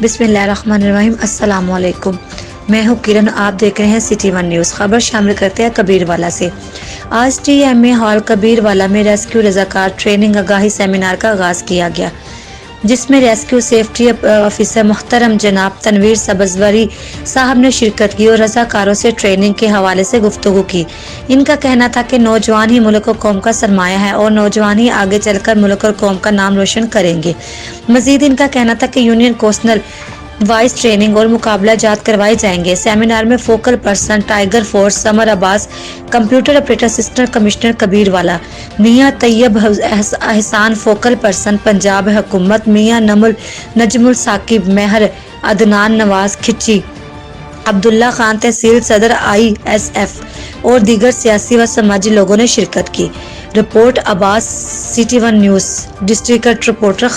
بسم اللہ الرحمن الرحیم۔ السلام علیکم، میں ہوں کرن، آپ دیکھ رہے ہیں سٹی ون نیوز۔ خبر شامل کرتے ہیں کبیر والا سے۔ آج ٹی ایم اے ہال کبیر والا میں ریسکیو رضاکار ٹریننگ آگاہی سیمینار کا آغاز کیا گیا، جس میں ریسکیو سیفٹی آفیسر محترم جناب تنویر سبزواری صاحب نے شرکت کی اور رضاکاروں سے ٹریننگ کے حوالے سے گفتگو کی۔ ان کا کہنا تھا کہ نوجوان ہی ملک اور قوم کا سرمایہ ہے اور نوجوان ہی آگے چل کر ملک اور قوم کا نام روشن کریں گے۔ مزید ان کا کہنا تھا کہ یونین کوسٹل وائز ٹریننگ اور مقابلہ جات کروائے جائیں گے۔ سیمینار میں فوکل پرسن ٹائیگر فورس سمر عباس، کمپیوٹر آپریٹر اسسٹنٹ کمشنر کبیر والا، میاں طیب احسان فوکل پرسن پنجاب حکومت، میاں نجم الثاقب مہر، عدنان نواز کھچی، عبداللہ خان تحصیل صدر ISF اور دیگر سیاسی و سماجی لوگوں نے شرکت کی۔ Report Abbas, city one news, district reporter.